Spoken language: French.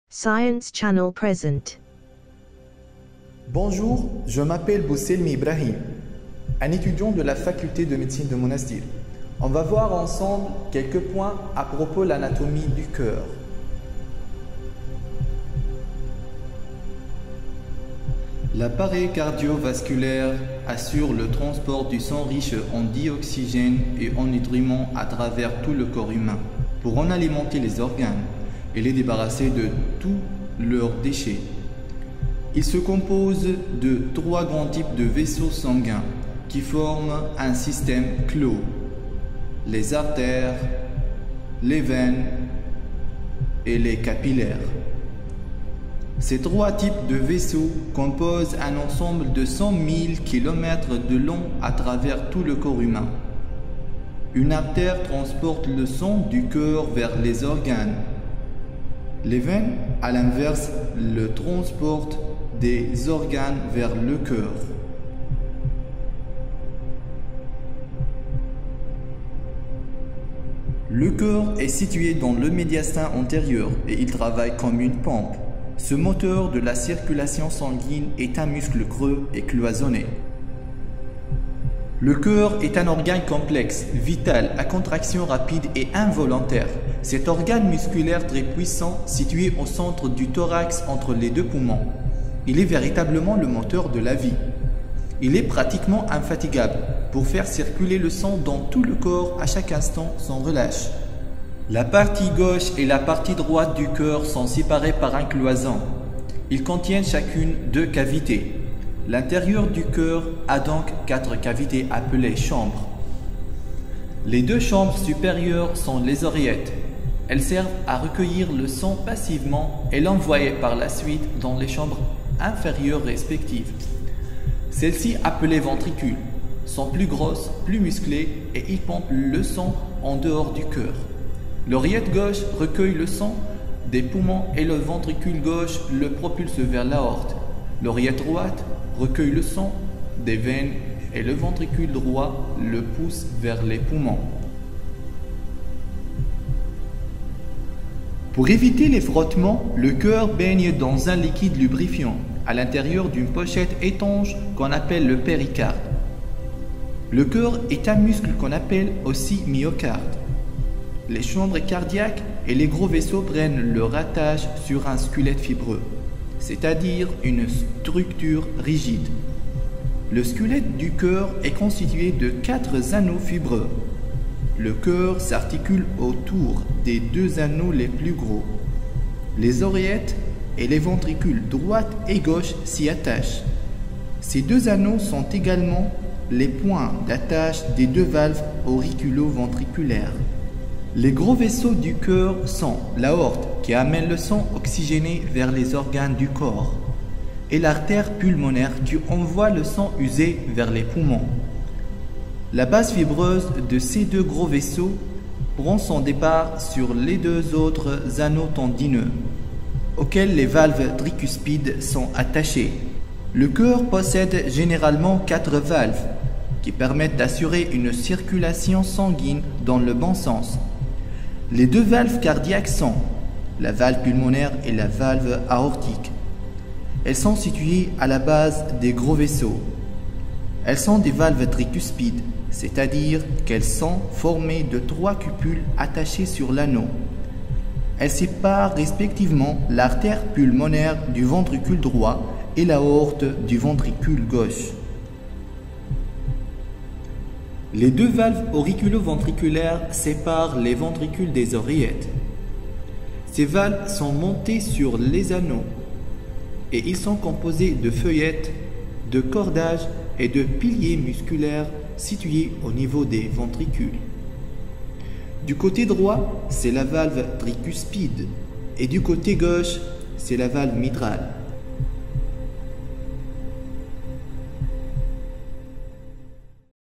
Science Channel present. Bonjour, je m'appelle Bousselmi Ibrahim, un étudiant de la faculté de médecine de Monastir. On va voir ensemble quelques points à propos de l'anatomie du cœur. L'appareil cardiovasculaire assure le transport du sang riche en dioxygène et en nutriments à travers tout le corps humain pour en alimenter les organes et les débarrasser de tous leurs déchets. Il se compose de 3 grands types de vaisseaux sanguins qui forment un système clos: les artères, les veines et les capillaires. Ces 3 types de vaisseaux composent un ensemble de 100 000 km de long à travers tout le corps humain. Une artère transporte le sang du cœur vers les organes. Les veines, à l'inverse, le transportent des organes vers le cœur. Le cœur est situé dans le médiastin antérieur et il travaille comme une pompe. Ce moteur de la circulation sanguine est un muscle creux et cloisonné. Le cœur est un organe complexe, vital, à contraction rapide et involontaire. Cet organe musculaire très puissant, situé au centre du thorax entre les 2 poumons. Il est véritablement le moteur de la vie. Il est pratiquement infatigable pour faire circuler le sang dans tout le corps à chaque instant sans relâche. La partie gauche et la partie droite du cœur sont séparées par un cloison. Ils contiennent chacune 2 cavités. L'intérieur du cœur a donc 4 cavités appelées chambres. Les 2 chambres supérieures sont les oreillettes. Elles servent à recueillir le sang passivement et l'envoyer par la suite dans les chambres inférieures respectives. Celles-ci, appelées ventricules, sont plus grosses, plus musclées et y pompent le sang en dehors du cœur. L'oreillette gauche recueille le sang des poumons et le ventricule gauche le propulse vers l'aorte. L'oreillette droite recueille le sang des veines et le ventricule droit le pousse vers les poumons. Pour éviter les frottements, le cœur baigne dans un liquide lubrifiant à l'intérieur d'une pochette étanche qu'on appelle le péricarde. Le cœur est un muscle qu'on appelle aussi myocarde. Les chambres cardiaques et les gros vaisseaux prennent leur attache sur un squelette fibreux, c'est-à-dire une structure rigide. Le squelette du cœur est constitué de 4 anneaux fibreux. Le cœur s'articule autour des 2 anneaux les plus gros. Les oreillettes et les ventricules droite et gauche s'y attachent. Ces 2 anneaux sont également les points d'attache des 2 valves auriculo-ventriculaires. Les gros vaisseaux du cœur sont l'aorte qui amène le sang oxygéné vers les organes du corps et l'artère pulmonaire qui envoie le sang usé vers les poumons. La base fibreuse de ces 2 gros vaisseaux prend son départ sur les 2 autres anneaux tendineux auxquels les valves tricuspides sont attachées. Le cœur possède généralement 4 valves qui permettent d'assurer une circulation sanguine dans le bon sens. Les 2 valves cardiaques sont la valve pulmonaire et la valve aortique. Elles sont situées à la base des gros vaisseaux. Elles sont des valves tricuspides, c'est-à-dire qu'elles sont formées de 3 cupules attachées sur l'anneau. Elles séparent respectivement l'artère pulmonaire du ventricule droit et l'aorte du ventricule gauche. Les 2 valves auriculo-ventriculaires séparent les ventricules des oreillettes. Ces valves sont montées sur les anneaux et ils sont composés de feuillettes, de cordages et de piliers musculaires situés au niveau des ventricules. Du côté droit, c'est la valve tricuspide et du côté gauche, c'est la valve mitrale.